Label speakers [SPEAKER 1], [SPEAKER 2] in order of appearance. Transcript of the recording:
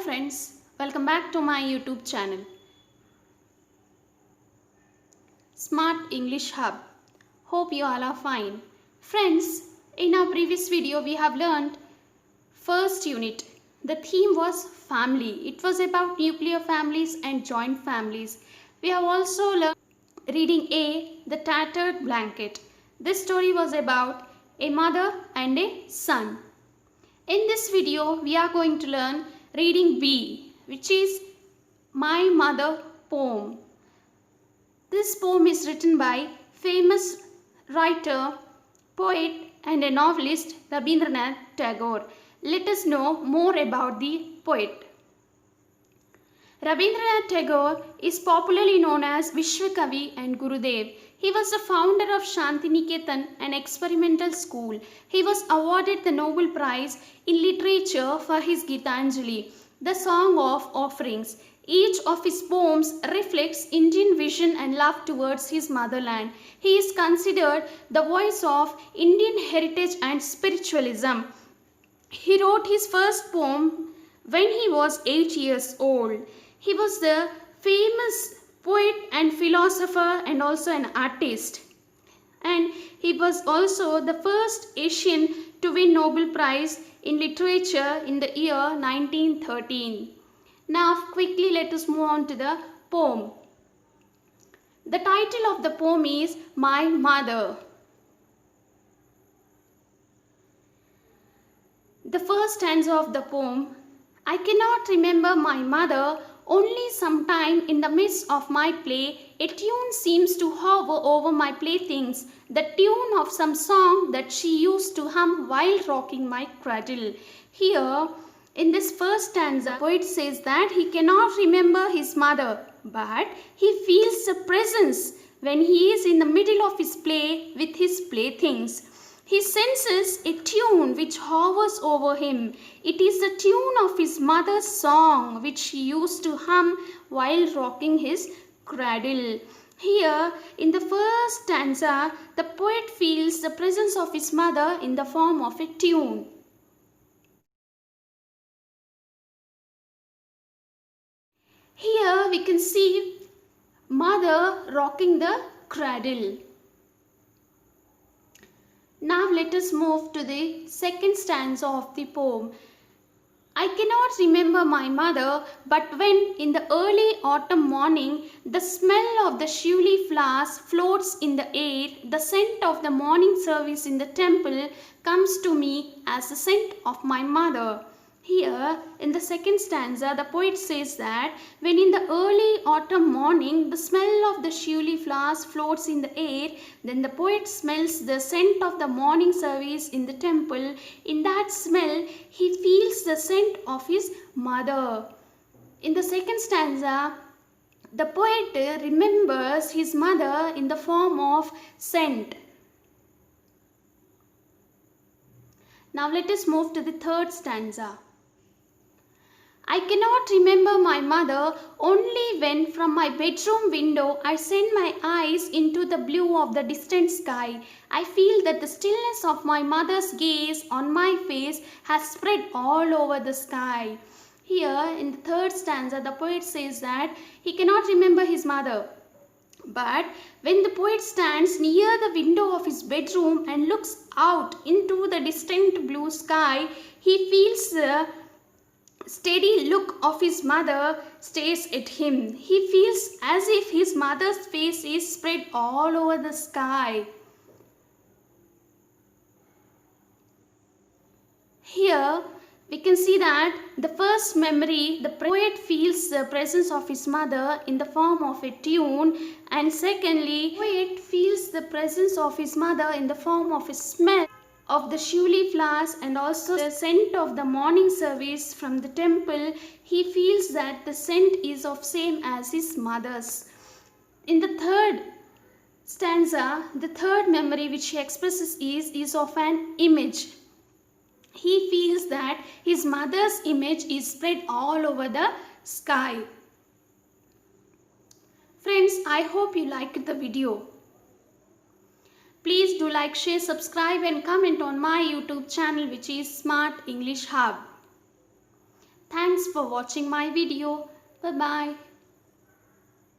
[SPEAKER 1] friends, welcome back to my YouTube channel Smart English Hub. Hope you all are fine. Friends, in our previous video we have learned first unit. The theme was family. It was about nuclear families and joint families. We have also learned reading A, The Tattered Blanket. This story was about a mother and a son. In this video we are going to learn reading B, which is My Mother poem. This poem is written by famous writer, poet and a novelist Rabindranath Tagore. Let us know more about the poet. Rabindranath Tagore is popularly known as Vishwakavi and Gurudev. He was the founder of Shantiniketan, an experimental school. He was awarded the Nobel Prize in Literature for his Gitanjali, the Song of Offerings. Each of his poems reflects Indian vision and love towards his motherland. He is considered the voice of Indian heritage and spiritualism. He wrote his first poem when he was 8 years old. He was the famous poet and philosopher and also an artist. And he was also the first Asian to win Nobel Prize in Literature in the year 1913. Now quickly let us move on to the poem. The title of the poem is My Mother. The first stanza of the poem. I cannot remember my mother, only sometime in the midst of my play, a tune seems to hover over my playthings, the tune of some song that she used to hum while rocking my cradle. Here, in this first stanza, the poet says that he cannot remember his mother, but he feels a presence when he is in the middle of his play with his playthings. He senses a tune which hovers over him. It is the tune of his mother's song which he used to hum while rocking his cradle. Here, in the first stanza, the poet feels the presence of his mother in the form of a tune. Here we can see mother rocking the cradle. Now let us move to the second stanza of the poem. I cannot remember my mother, but when in the early autumn morning the smell of the shivli flowers floats in the air, the scent of the morning service in the temple comes to me as the scent of my mother. Here, in the second stanza, the poet says that when in the early autumn morning the smell of the shivli flowers floats in the air, then the poet smells the scent of the morning service in the temple. In that smell, he feels the scent of his mother. In the second stanza, the poet remembers his mother in the form of scent. Now let us move to the third stanza. I cannot remember my mother, only when from my bedroom window I send my eyes into the blue of the distant sky. I feel that the stillness of my mother's gaze on my face has spread all over the sky. Here in the third stanza, the poet says that he cannot remember his mother. But when the poet stands near the window of his bedroom and looks out into the distant blue sky, he feels the steady look of his mother stares at him. He feels as if his mother's face is spread all over the sky. Here we can see that the first memory, the poet feels the presence of his mother in the form of a tune, and secondly, the poet feels the presence of his mother in the form of a smell of the shivli flowers and also the scent of the morning service from the temple. He feels that the scent is of same as his mother's. In the third stanza, the third memory which he expresses is of an image. He feels that his mother's image is spread all over the sky. Friends, I hope you liked the video. Please do like, share, subscribe and comment on my YouTube channel, which is Smart English Hub. Thanks for watching my video. Bye bye.